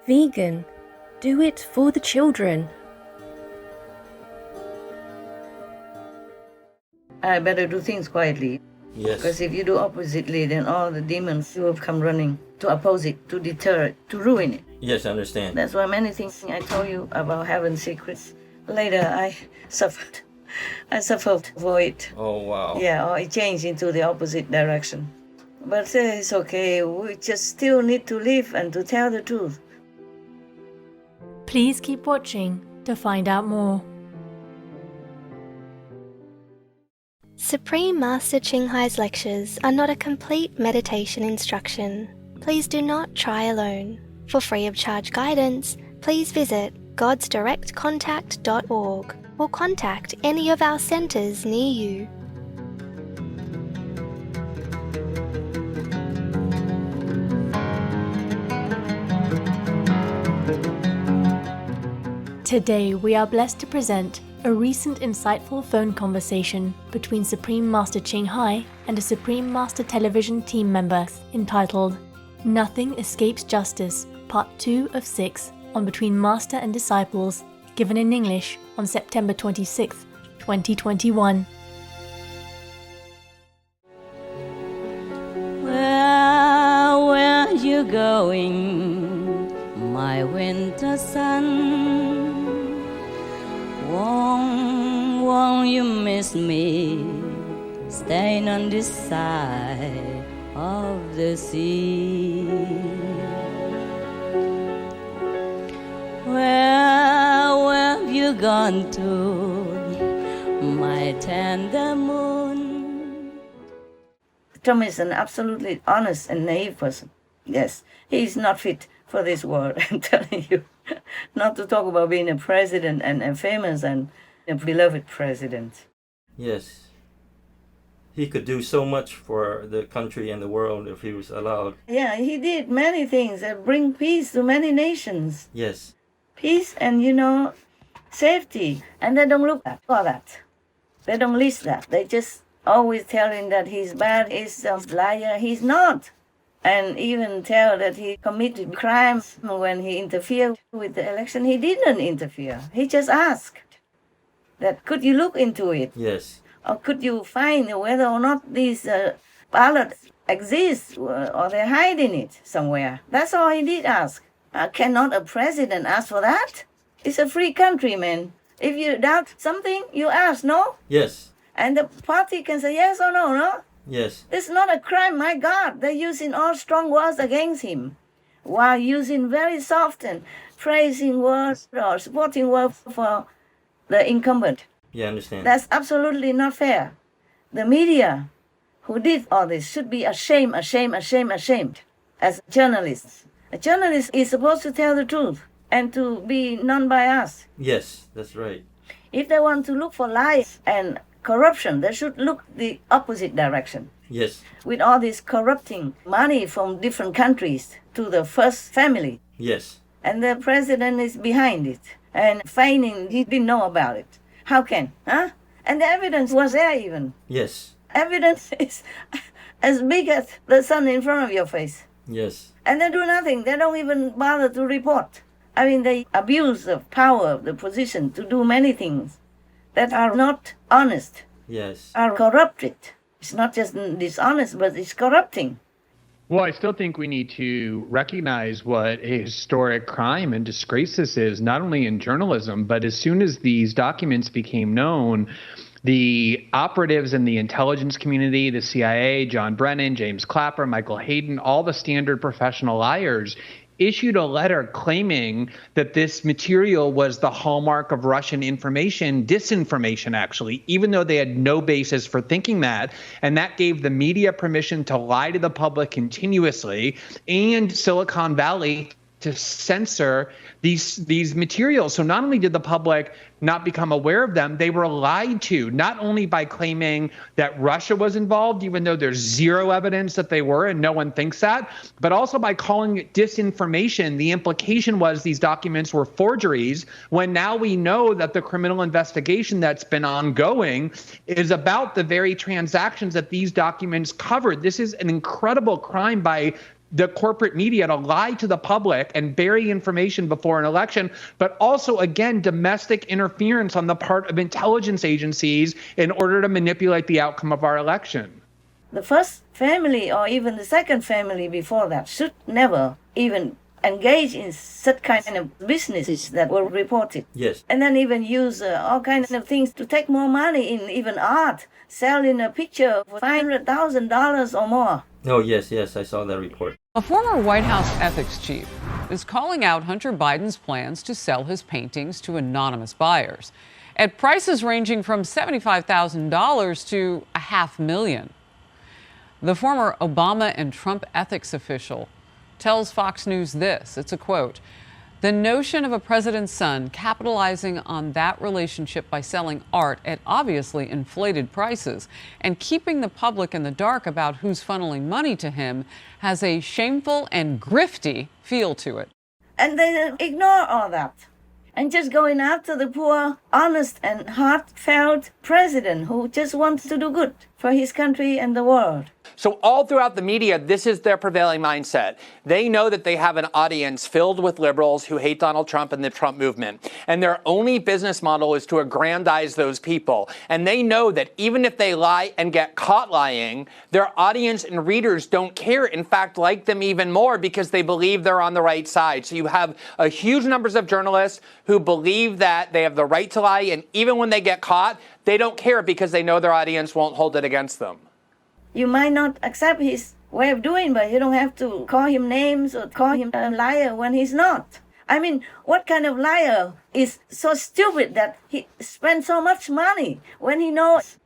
Vegan, do it for the children. I better do things quietly. Yes. Because if you do oppositely, then all the demons will come running to oppose it, to deter it, to ruin it. Yes, I understand. That's why many things I told you about heaven's secrets, later I suffered. I suffered for it. Oh, wow. Yeah, or it changed into the opposite direction. But it's okay. We just still need to live and to tell the truth. Please keep watching to find out more. Supreme Master Ching Hai's lectures are not a complete meditation instruction. Please do not try alone. For free of charge guidance, please visit godsdirectcontact.org or contact any of our centers near you. Today we are blessed to present a recent insightful phone conversation between Supreme Master Ching Hai and a Supreme Master Television team member entitled Nothing Escapes Justice, Part 2 of 6 on Between Master and Disciples, given in English on September 26, 2021. Well, where are you going, my winter sun? Won't you miss me, staying on this side of the sea? Where have you gone to, my tender moon? Tom is an absolutely honest and naive person. Yes, he is not fit for this world, I'm telling you. Not to talk about being a president and a famous and a beloved president. Yes. He could do so much for the country and the world if he was allowed. Yeah, he did many things that bring peace to many nations. Yes. Peace and, safety. And they don't look at all that. They don't list that. They just always tell him that he's bad, he's a liar. He's not. And even tell that he committed crimes when he interfered with the election. He didn't interfere. He just asked that, could you look into it? Yes. Or could you find whether or not these ballots exist or they're hiding it somewhere? That's all he did ask. Cannot a president ask for that? It's a free country, man. If you doubt something, you ask, no? Yes. And the party can say yes or no, no? Yes. It's not a crime, my God. They're using all strong words against him while using very soft and praising words or supporting words for the incumbent. Yeah, I understand. That's absolutely not fair. The media who did all this should be ashamed as journalists. A journalist is supposed to tell the truth and to be non-biased. Yes, that's right. If they want to look for lies and corruption, they should look the opposite direction. Yes. With all this corrupting money from different countries to the first family. Yes. And the president is behind it and feigning he didn't know about it. How can? Huh? And the evidence was there even. Yes. Evidence is as big as the sun in front of your face. Yes. And they do nothing. They don't even bother to report. I mean, they abuse the power of the position to do many things that are not honest, Yes. are corrupted. It's not just dishonest, but it's corrupting. Well, I still think we need to recognize what a historic crime and disgrace this is, not only in journalism, but as soon as these documents became known, the operatives in the intelligence community, the CIA, John Brennan, James Clapper, Michael Hayden, all the standard professional liars issued a letter claiming that this material was the hallmark of Russian information, disinformation actually, even though they had no basis for thinking that. And that gave the media permission to lie to the public continuously and Silicon Valley to censor these materials. So not only did the public not become aware of them, they were lied to, not only by claiming that Russia was involved, even though there's zero evidence that they were and no one thinks that, but also by calling it disinformation. The implication was these documents were forgeries, when now we know that the criminal investigation that's been ongoing is about the very transactions that these documents covered. This is an incredible crime by the corporate media to lie to the public and bury information before an election, but also, again, domestic interference on the part of intelligence agencies in order to manipulate the outcome of our election. The first family or even the second family before that should never even engage in such kind of businesses that were reported. Yes. And then even use all kinds of things to take more money in even art, selling a picture for $500,000 or more. Oh, yes, I saw that report. A former White House ethics chief is calling out Hunter Biden's plans to sell his paintings to anonymous buyers at prices ranging from $75,000 to $500,000. The former Obama and Trump ethics official tells Fox News this, it's a quote, "The notion of a president's son capitalizing on that relationship by selling art at obviously inflated prices and keeping the public in the dark about who's funneling money to him has a shameful and grifty feel to it." And they ignore all that and just going after the poor, honest and heartfelt president who just wants to do good for his country and the world. So all throughout the media, this is their prevailing mindset. They know that they have an audience filled with liberals who hate Donald Trump and the Trump movement. And their only business model is to aggrandize those people. And they know that even if they lie and get caught lying, their audience and readers don't care, in fact, like them even more because they believe they're on the right side. So you have a huge numbers of journalists who believe that they have the right to lie. And even when they get caught, they don't care because they know their audience won't hold it against them. You might not accept his way of doing, but you don't have to call him names or call him a liar when he's not. I mean, what kind of liar is so stupid that he spent so much money when he knows?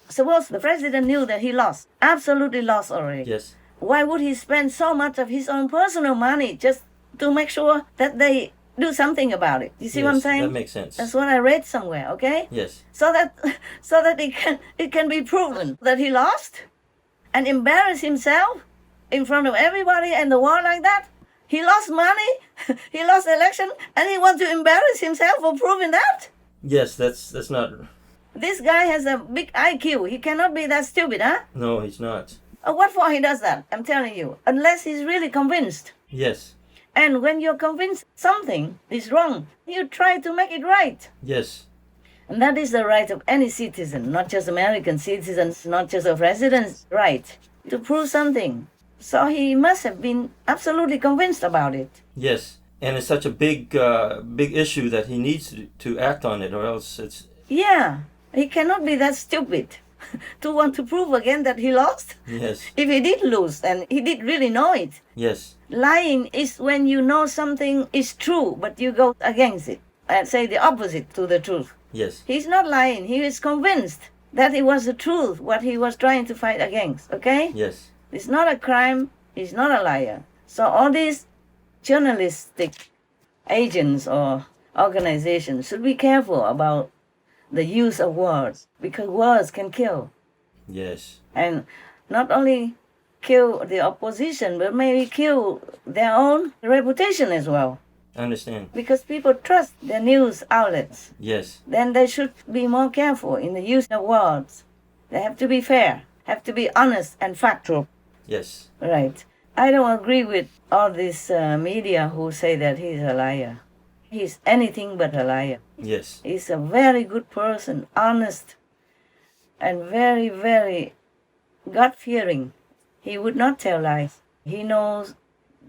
Suppose the president knew that he lost, absolutely lost already. Yes. Why would he spend so much of his own personal money just to make sure that they do something about it? You see what I'm saying? That makes sense. That's what I read somewhere, okay? Yes. So that it can be proven that he lost and embarrass himself in front of everybody and the world like that. He lost money, he lost the election, and he wants to embarrass himself for proving that? Yes, that's not... This guy has a big IQ. He cannot be that stupid, huh? No, he's not. What for he does that? I'm telling you. Unless he's really convinced. Yes. And when you're convinced something is wrong, you try to make it right. Yes. And that is the right of any citizen, not just American citizens, not just a president's right, to prove something. So he must have been absolutely convinced about it. Yes. And it's such a big issue that he needs to act on it, or else it's... Yeah. He cannot be that stupid to want to prove again that he lost. Yes. If he did lose, and he did really know it. Yes. Lying is when you know something is true, but you go against it and say the opposite to the truth. Yes. He's not lying. He is convinced that it was the truth, what he was trying to fight against, okay? Yes. It's not a crime. He's not a liar. So all these journalistic agents or organizations should be careful about the use of words, because words can kill. Yes. And not only kill the opposition, but maybe kill their own reputation as well. I understand. Because people trust their news outlets. Yes. Then they should be more careful in the use of words. They have to be fair, have to be honest and factual. Yes. Right. I don't agree with all this media who say that he's a liar. He's anything but a liar. Yes. He's a very good person, honest, and very, very God-fearing. He would not tell lies. He knows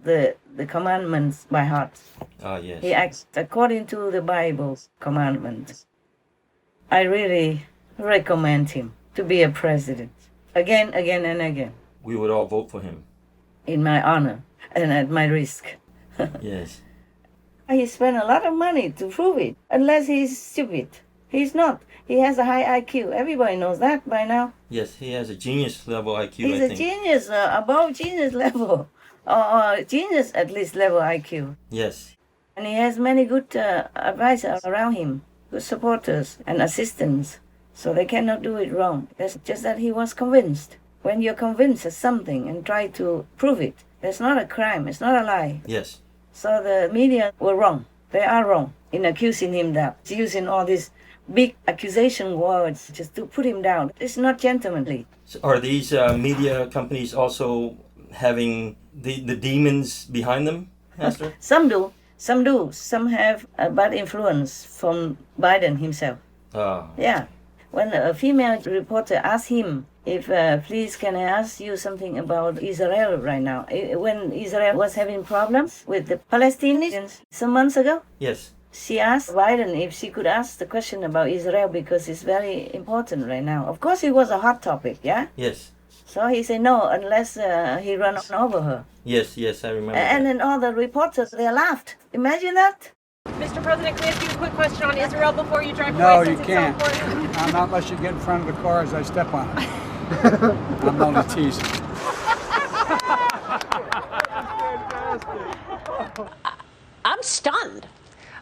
the commandments by heart. Ah, yes. He acts according to the Bible's commandments. I really recommend him to be a president. Again, and again. We would all vote for him. In my honor and at my risk. Yes. He spent a lot of money to prove it, unless he's stupid. He's not. He has a high IQ. Everybody knows that by now. Yes, he has a genius level IQ, He's I a think. genius, above genius level, or genius at least level IQ. Yes. And he has many good advisors around him, good supporters and assistants, so they cannot do it wrong. It's just that he was convinced. When you're convinced of something and try to prove it, it's not a crime, it's not a lie. Yes. So the media were wrong. They are wrong in accusing him that. Using all these big accusation words just to put him down. It's not gentlemanly. So are these media companies also having the demons behind them, Pastor? Some do. Some do. Some have a bad influence from Biden himself. Yeah. When a female reporter asked him, if, please, can I ask you something about Israel right now? When Israel was having problems with the Palestinians some months ago, Yes. she asked Biden if she could ask the question about Israel because it's very important right now. Of course, it was a hot topic, yeah? Yes. So he said no unless he runs over her. Yes, I remember. And then all the reporters, they laughed. Imagine that. Mr. President, can I ask you a quick question on Israel before you drive No, away? you can't. Not unless you get in front of the car as I step on it. I'm only teasing. I'm stunned.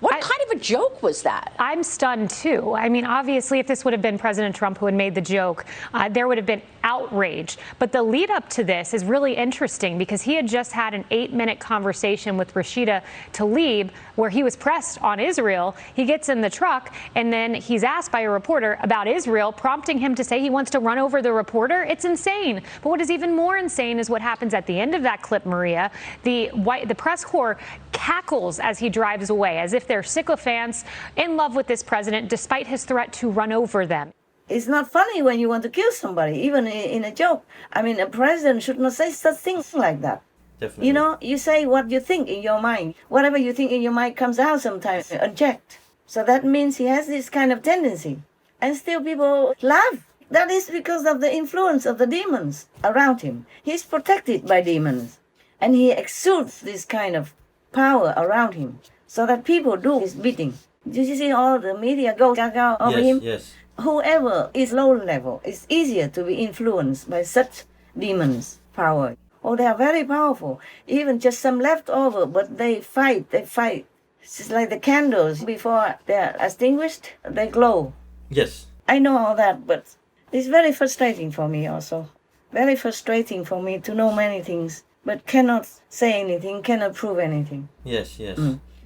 What kind of a joke was that? I'm stunned, too. I mean, obviously, if this would have been President Trump who had made the joke, there would have been outrage. But the lead up to this is really interesting because he had just had an 8-minute conversation with Rashida Tlaib where he was pressed on Israel. He gets in the truck and then he's asked by a reporter about Israel, prompting him to say he wants to run over the reporter. It's insane. But what is even more insane is what happens at the end of that clip, Maria. The press corps cackles as he drives away, as if they're sycophants in love with this president, despite his threat to run over them. It's not funny when you want to kill somebody, even in a joke. I mean, a president should not say such things like that. Definitely. You know, you say what you think in your mind. Whatever you think in your mind comes out sometimes unchecked. So that means he has this kind of tendency. And still people laugh. That is because of the influence of the demons around him. He's protected by demons. And he exudes this kind of power around him. So that people do his bidding. Did you see all the media go gaga over him? Yes. Whoever is low level, it's easier to be influenced by such demons' power. Oh, they are very powerful. Even just some leftover, but they fight. It's just like the candles before they're extinguished, they glow. Yes. I know all that, but it's very frustrating for me also. Very frustrating for me to know many things, but cannot say anything, cannot prove anything. Yes.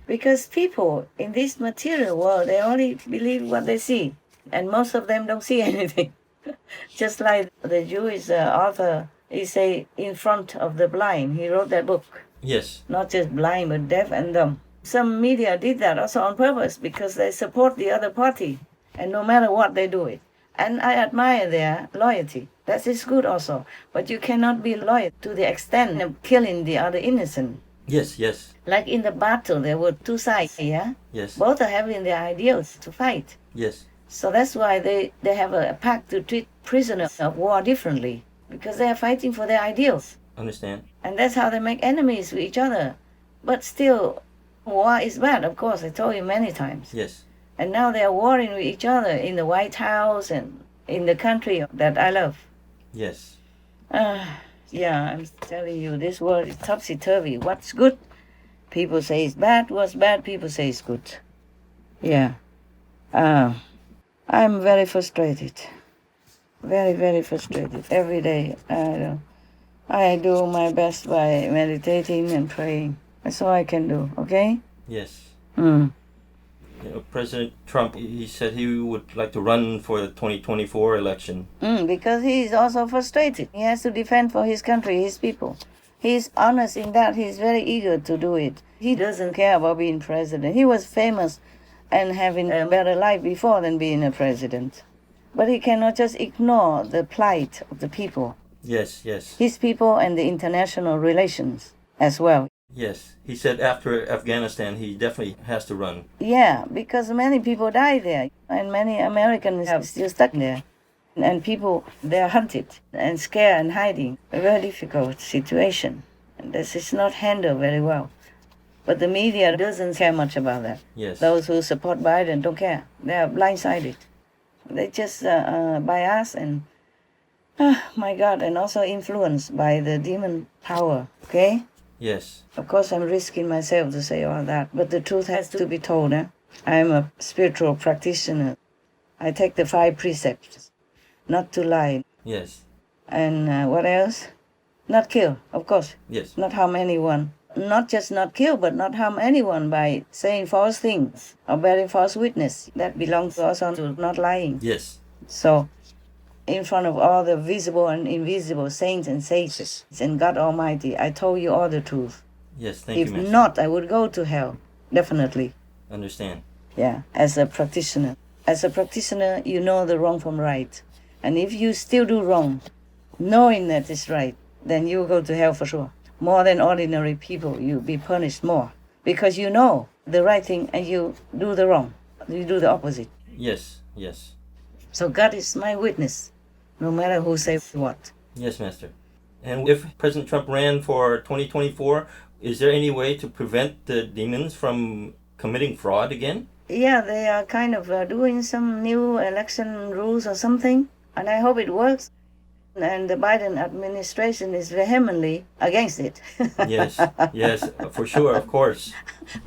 Because people in this material world, they only believe what they see. And most of them don't see anything. Just like the Jewish author, he say, in front of the blind. He wrote that book. Yes. Not just blind, but deaf and dumb. Some media did that also on purpose because they support the other party. And no matter what, they do it. And I admire their loyalty. That is good also. But you cannot be loyal to the extent of killing the other innocent. Yes. Like in the battle, there were two sides, yeah? Yes. Both are having their ideals to fight. Yes. So that's why they have a pact to treat prisoners of war differently. Because they are fighting for their ideals. Understand. And that's how they make enemies with each other. But still, war is bad, of course. I told you many times. Yes. And now they are warring with each other in the White House and in the country that I love. Yes. Yeah, I'm telling you, this world is topsy-turvy. What's good, people say it's bad. What's bad, people say it's good. Yeah. I'm very frustrated. Very, very frustrated. Every day, I do my best by meditating and praying. That's all I can do, okay? Yes. Mm. You know, President Trump, he said he would like to run for the 2024 election. Because he is also frustrated. He has to defend for his country, his people. He's honest in that. He's very eager to do it. He doesn't care about being president. He was famous and having a better life before than being a president. But he cannot just ignore the plight of the people. Yes. His people and the international relations as well. Yes. He said after Afghanistan, he definitely has to run. Yeah, because many people died there, and many Americans are still stuck there. And people, they're hunted and scared and hiding. A very difficult situation. And this is not handled very well. But the media doesn't care much about that. Yes. Those who support Biden don't care. They are blindsided. They just bias and, my God, and also influenced by the demon power, okay? Yes. Of course, I'm risking myself to say all that, but the truth has to be told. I'm a spiritual practitioner. I take the 5 precepts. Not to lie. Yes. And what else? Not kill, of course. Yes. Not harm anyone. Not just not kill, but not harm anyone by saying false things or bearing false witness. That belongs also to not lying. Yes. So, in front of all the visible and invisible saints and sages and God Almighty, I told you all the truth. Yes, thank if you, Master. If not, I would go to hell, definitely. Understand. Yeah, as a practitioner. As a practitioner, you know the wrong from right. And if you still do wrong, knowing that it's right, then you will go to hell for sure. More than ordinary people, you'll be punished more. Because you know the right thing and you do the wrong. You do the opposite. Yes, yes. So God is my witness, no matter who says what. Yes, Master. And if President Trump ran for 2024, is there any way to prevent the demons from committing fraud again? Yeah, they are kind of doing some new election rules or something, and I hope it works. And the Biden administration is vehemently against it. Yes, yes, for sure, of course.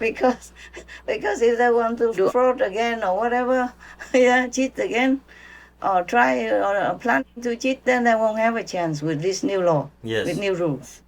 Because if they want to do fraud again or whatever, yeah, cheat again, or try or plan to cheat, then they won't have a chance with this new law, yes, with new rules.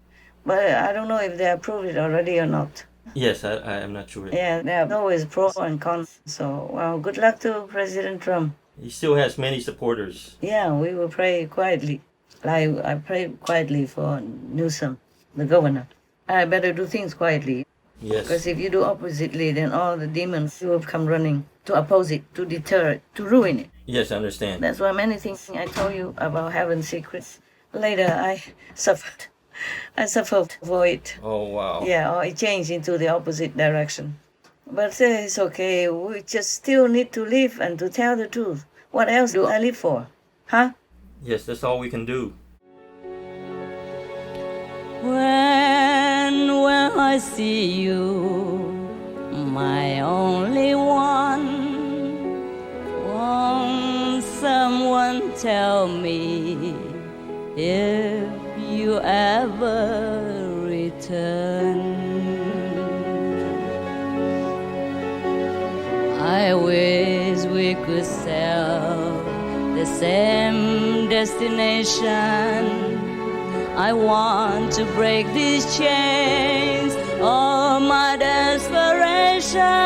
But I don't know if they approved it already or not. Yes, I am not sure. Yeah, there are always pros and cons. So, well, good luck to President Trump. He still has many supporters. Yeah, we will pray quietly. I pray quietly for Newsom, the governor. I better do things quietly. Yes. Because if you do oppositely, then all the demons will come running to oppose it, to deter it, to ruin it. Yes, I understand. That's why many things I told you about heaven's secrets. Later, I suffered. I suffered for it. Oh, wow. Yeah, or it changed into the opposite direction. But it's okay. We just still need to live and to tell the truth. What else do I live for? Huh? Yes, that's all we can do. When I see you, my only one, won't someone tell me if you ever return? I wish we could sail the same destination. I want to break these chains of my desperation.